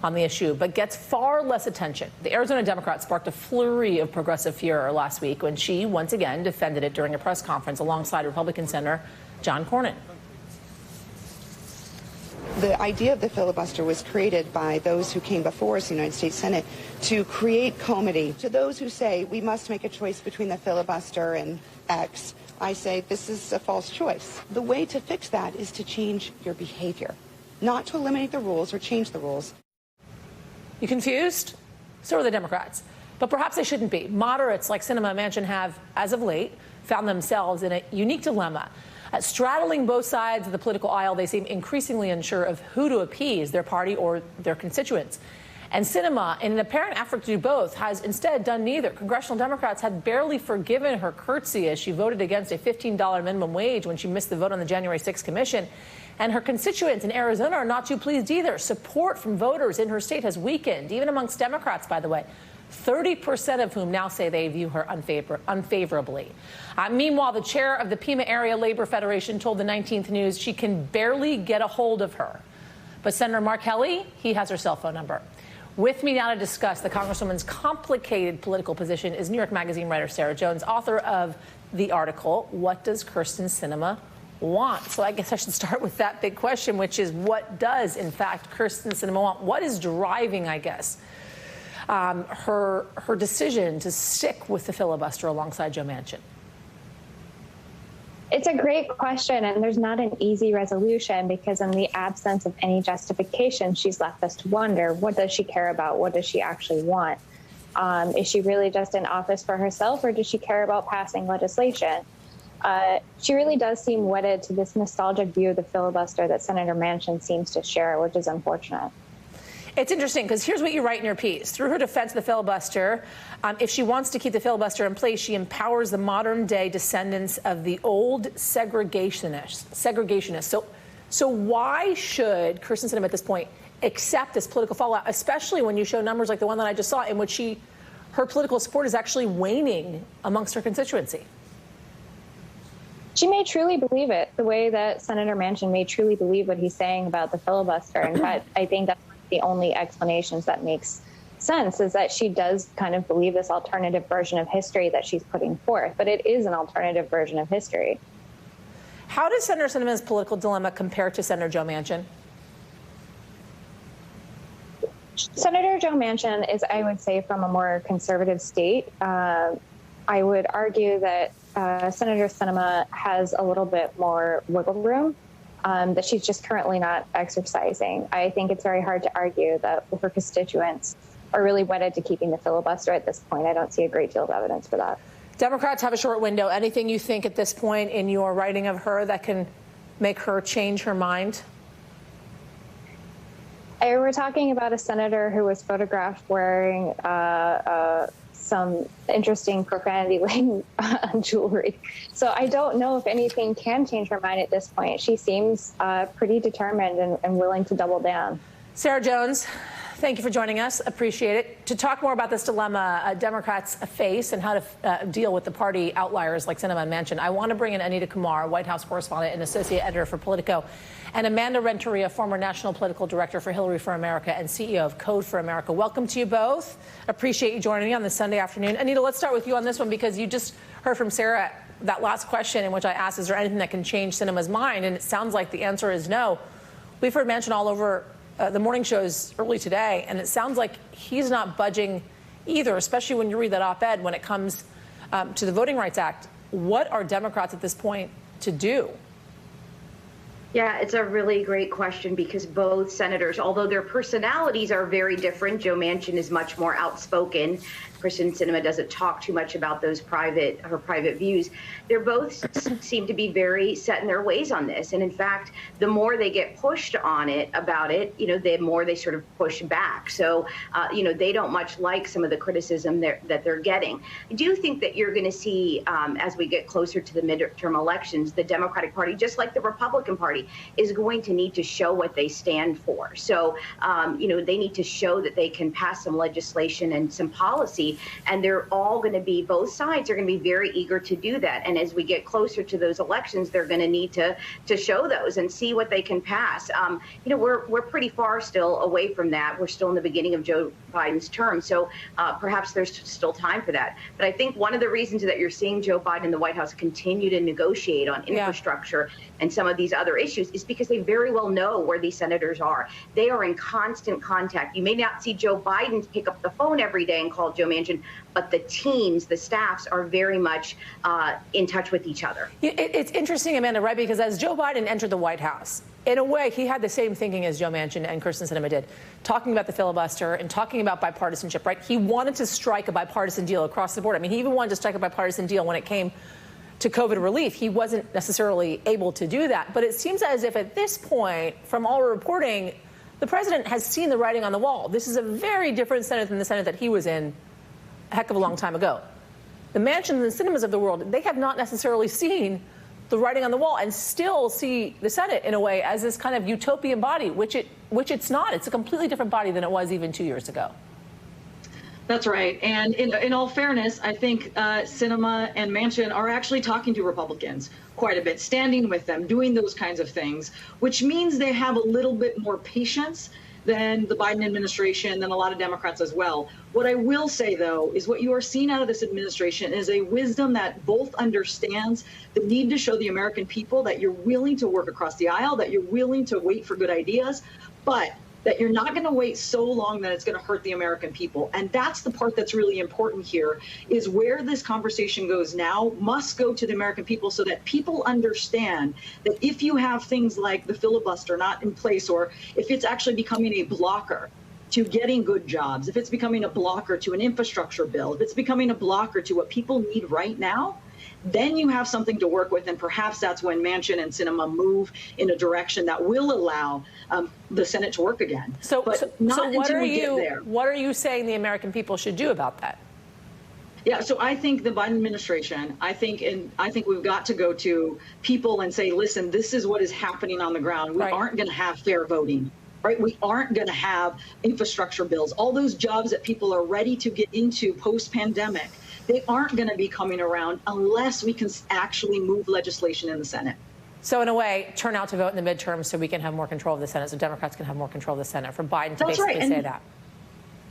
on the issue, but gets far less attention. The Arizona Democrat sparked a flurry of progressive furor last week when she once again defended it during a press conference alongside Republican Senator John Cornyn. The idea of the filibuster was created by those who came before us in the United States Senate to create comity. To those who say we must make a choice between the filibuster and X, I say this is a false choice. The way to fix that is to change your behavior, not to eliminate the rules or change the rules. You confused? So are the Democrats. But perhaps they shouldn't be. Moderates like Sinema and Manchin have, as of late, found themselves in a unique dilemma. Straddling both sides of the political aisle, they seem increasingly unsure of who to appease, their party or their constituents. And Sinema, in an apparent effort to do both, has instead done neither. Congressional Democrats had barely forgiven her curtsy as she voted against a $15 minimum wage when she missed the vote on the January 6th commission. And her constituents in Arizona are not too pleased either. Support from voters in her state has weakened, even amongst Democrats, by the way. 30% of whom now say they view her unfavorably. Meanwhile, the chair of the Pima Area Labor Federation told the 19th News she can barely get a hold of her. But Senator Mark Kelly, he has her cell phone number. With me now to discuss the Congresswoman's complicated political position is New York Magazine writer Sarah Jones, author of the article, What Does Kyrsten Sinema Want? So I guess I should start with that big question, which is what does, in fact, Kyrsten Sinema want? What is driving, I guess, her decision to stick with the filibuster alongside Joe Manchin? It's a great question, and there's not an easy resolution because in the absence of any justification, she's left us to wonder, what does she care about? What does she actually want? Is she really just in office for herself, or does she care about passing legislation? She really does seem wedded to this nostalgic view of the filibuster that Senator Manchin seems to share, which is unfortunate. It's interesting because here's what you write in your piece. Through her defense of the filibuster, if she wants to keep the filibuster in place, she empowers the modern day descendants of the old segregationists. So why should Kyrsten Sinema at this point accept this political fallout, especially when you show numbers like the one that I just saw in which her political support is actually waning amongst her constituency? She may truly believe it, the way that Senator Manchin may truly believe what he's saying about the filibuster. In fact, I think that's the only explanations that makes sense, is that she does kind of believe this alternative version of history that she's putting forth, but it is an alternative version of history. How does Senator Sinema's political dilemma compare to Senator Joe Manchin? Senator Joe Manchin is, I would say, from a more conservative state. I would argue that Senator Sinema has a little bit more wiggle room that she's just currently not exercising. I think it's very hard to argue that her constituents are really wedded to keeping the filibuster at this point. I don't see a great deal of evidence for that. Democrats have a short window. Anything you think at this point in your writing of her that can make her change her mind? We're talking about a senator who was photographed wearing some interesting profanity-laden jewelry. So I don't know if anything can change her mind at this point. She seems pretty determined and willing to double down. Sarah Jones, thank you for joining us. Appreciate it. To talk more about this dilemma Democrats face and how to deal with the party outliers like Sinema and Manchin, I want to bring in Anita Kumar, White House correspondent and associate editor for Politico, and Amanda Renteria, former national political director for Hillary for America and CEO of Code for America. Welcome to you both. Appreciate you joining me on this Sunday afternoon. Anita, let's start with you on this one because you just heard from Sarah that last question in which I asked, is there anything that can change Sinema's mind? And it sounds like the answer is no. We've heard Manchin all over the morning shows early today, and it sounds like he's not budging either, especially when you read that op-ed when it comes to the Voting Rights Act. What are Democrats at this point to do? Yeah, it's a really great question because both senators, although their personalities are very different, Joe Manchin is much more outspoken. Kyrsten Sinema doesn't talk too much about her private views. They both seem to be very set in their ways on this. And in fact, the more they get pushed on it, the more they sort of push back. So, they don't much like some of the criticism that they're getting. I do think that you're going to see, as we get closer to the midterm elections, the Democratic Party, just like the Republican Party, Party is going to need to show what they stand for. So, they need to show that they can pass some legislation and some policy, and they're all going to be, both sides are going to be very eager to do that. And as we get closer to those elections, they're going to need to show those and see what they can pass. We're pretty far still away from that. We're still in the beginning of Joe Biden's term, so perhaps there's still time for that. But I think one of the reasons that you're seeing Joe Biden and the White House continue to negotiate on infrastructure and some of these other issues is because they very well know where these senators are. They are in constant contact. You may not see Joe Biden pick up the phone every day and call Joe Manchin, but the teams, the staffs are very much in touch with each other. It's interesting, Amanda, right? Because as Joe Biden entered the White House, in a way, he had the same thinking as Joe Manchin and Kyrsten Sinema did, talking about the filibuster and talking about bipartisanship, right? He wanted to strike a bipartisan deal across the board. I mean, he even wanted to strike a bipartisan deal when it came to COVID relief. He wasn't necessarily able to do that. But it seems as if at this point, from all reporting, the president has seen the writing on the wall. This is a very different Senate than the Senate that he was in a heck of a long time ago. The Manchins and Sinemas of the world, they have not necessarily seen the writing on the wall and still see the Senate in a way as this kind of utopian body, which it's not. It's a completely different body than it was even 2 years ago. That's right. And in all fairness, I think Sinema and Manchin are actually talking to Republicans quite a bit, standing with them, doing those kinds of things, which means they have a little bit more patience than the Biden administration, than a lot of Democrats as well. What I will say, though, is what you are seeing out of this administration is a wisdom that both understands the need to show the American people that you're willing to work across the aisle, that you're willing to wait for good ideas, but that you're not going to wait so long that it's going to hurt the American people. And that's the part that's really important here, is where this conversation goes now must go to the American people so that people understand that if you have things like the filibuster not in place, or if it's actually becoming a blocker to getting good jobs, if it's becoming a blocker to an infrastructure bill, if it's becoming a blocker to what people need right now, then you have something to work with, and perhaps that's when Manchin and Sinema move in a direction that will allow the Senate to work again. So what are you saying the American people should do about that? Yeah, so I think the Biden administration, I think we've got to go to people and say, listen, this is what is happening on the ground. We aren't going to have fair voting. Right? We aren't going to have infrastructure bills. All those jobs that people are ready to get into post-pandemic, they aren't going to be coming around unless we can actually move legislation in the Senate. So in a way, turn out to vote in the midterms so we can have more control of the Senate, so Democrats can have more control of the Senate, for Biden to basically say that.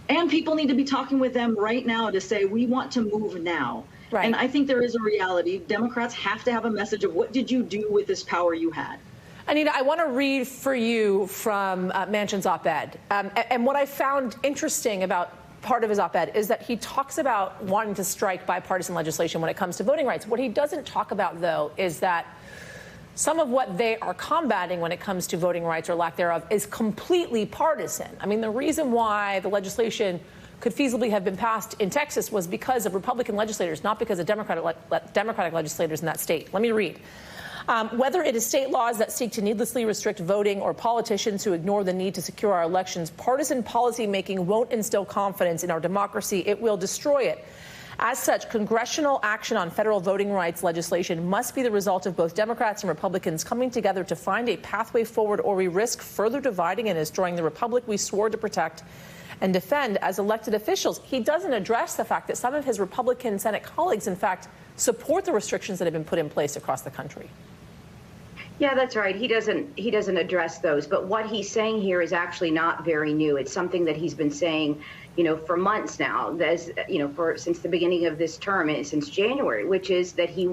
And people need to be talking with them right now to say, we want to move now. Right. And I think there is a reality. Democrats have to have a message of what did you do with this power you had? Anita, I want to read for you from Manchin's op-ed. And what I found interesting about part of his op-ed is that he talks about wanting to strike bipartisan legislation when it comes to voting rights. What he doesn't talk about, though, is that some of what they are combating when it comes to voting rights or lack thereof is completely partisan. I mean, the reason why the legislation could feasibly have been passed in Texas was because of Republican legislators, not because of Democratic legislators in that state. Let me read. Whether it is state laws that seek to needlessly restrict voting or politicians who ignore the need to secure our elections, partisan policymaking won't instill confidence in our democracy. It will destroy it. As such, congressional action on federal voting rights legislation must be the result of both Democrats and Republicans coming together to find a pathway forward, or we risk further dividing and destroying the republic we swore to protect and defend as elected officials. He doesn't address the fact that some of his Republican Senate colleagues, in fact, support the restrictions that have been put in place across the country. Yeah, that's right. He doesn't address those. But what he's saying here is actually not very new. It's something that he's been saying, for months now, since the beginning of this term, and since January, which is that he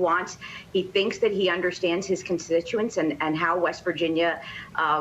thinks that he understands his constituents and how West Virginia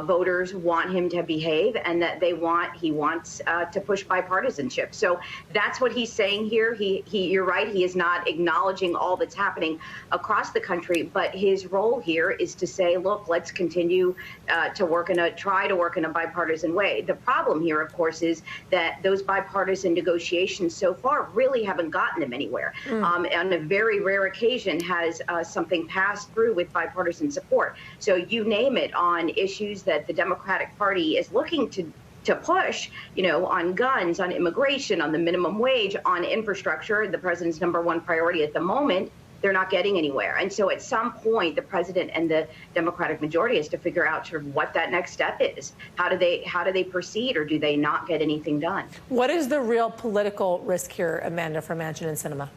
voters want him to behave, and that he wants to push bipartisanship. So that's what he's saying here. You're right. He is not acknowledging all that's happening across the country, but his role here is to say, look, let's continue to try to work in a bipartisan way. The problem here, of course, is that those bipartisan negotiations so far really haven't gotten them anywhere. On a very rare occasion has something passed through with bipartisan support. So you name it, on issues that the Democratic Party is looking to push, on guns, on immigration, on the minimum wage, on infrastructure, the president's #1 priority at the moment. they're not getting anywhere. And so at some point, the president and the Democratic majority has to figure out sort of what that next step is. How do they proceed, or do they not get anything done? What is the real political risk here, Amanda, for Manchin and Sinema?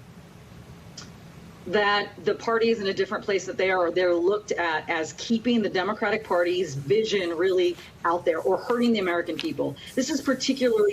That the party is in a different place, that they're looked at as keeping the Democratic Party's vision really out there or hurting the American people. This is particularly